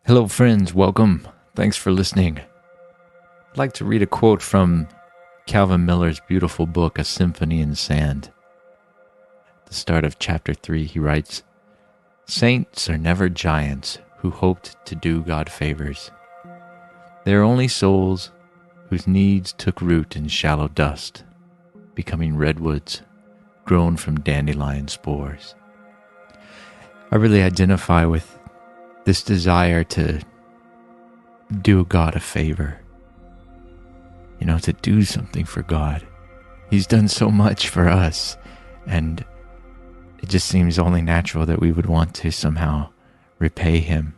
Hello, friends. Welcome. Thanks for listening. I'd like to read a quote from Calvin Miller's beautiful book, A Symphony in Sand. At the start of chapter 3, he writes, "Saints are never giants who hoped to do God favors. They are only souls whose needs took root in shallow dust, becoming redwoods grown from dandelion spores." I really identify with this desire to do God a favor, to do something for God. He's done so much for us, and it just seems only natural that we would want to somehow repay him.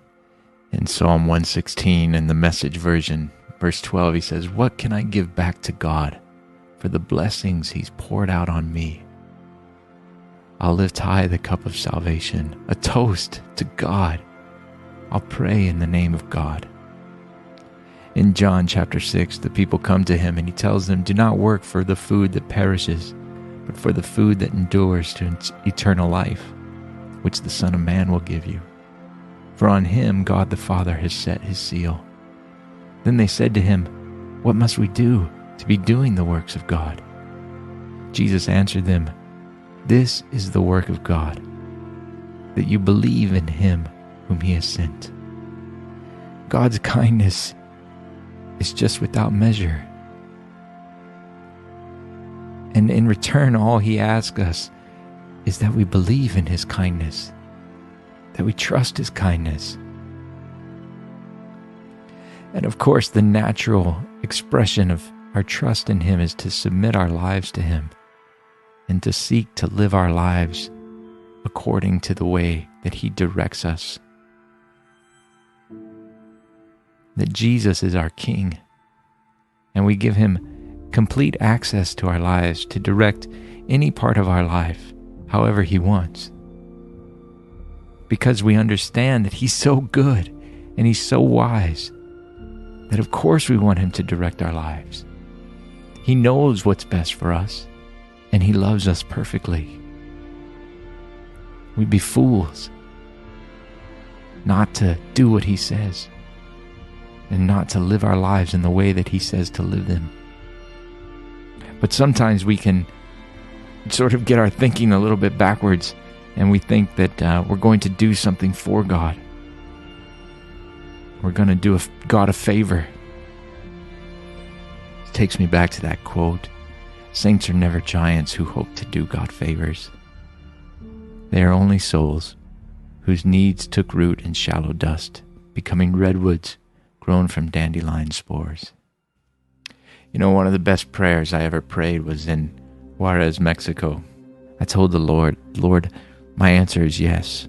In Psalm 116, in the Message version, verse 12, he says, "What can I give back to God for the blessings he's poured out on me? I'll lift high the cup of salvation, a toast to God. I'll pray in the name of God." In John chapter 6, the people come to him and he tells them, "Do not work for the food that perishes, but for the food that endures to eternal life, which the Son of Man will give you. For on him God the Father has set his seal." Then they said to him, "What must we do to be doing the works of God?" Jesus answered them, "This is the work of God, that you believe in him whom he has sent." God's kindness is just without measure. And in return, all he asks us is that we believe in his kindness, that we trust his kindness. And of course, the natural expression of our trust in him is to submit our lives to him and to seek to live our lives according to the way that he directs us. That Jesus is our King, and we give him complete access to our lives to direct any part of our life however he wants. Because we understand that he's so good and he's so wise that of course we want him to direct our lives. He knows what's best for us, and he loves us perfectly. We'd be fools not to do what he says and not to live our lives in the way that he says to live them. But sometimes we can sort of get our thinking a little bit backwards, and we think that we're going to do something for God. We're going to do God a favor. It takes me back to that quote, "Saints are never giants who hope to do God favors. They are only souls whose needs took root in shallow dust, becoming redwoods grown from dandelion spores." One of the best prayers I ever prayed was in Juarez, Mexico. I told the Lord, my answer is yes.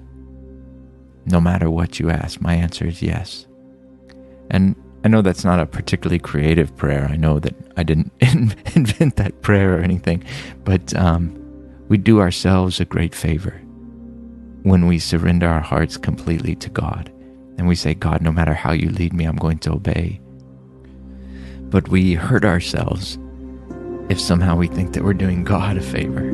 No matter what you ask, my answer is yes. And I know that's not a particularly creative prayer. I know that I didn't invent that prayer or anything, but we do ourselves a great favor when we surrender our hearts completely to God. And we say, "God, no matter how you lead me, I'm going to obey." But we hurt ourselves if somehow we think that we're doing God a favor.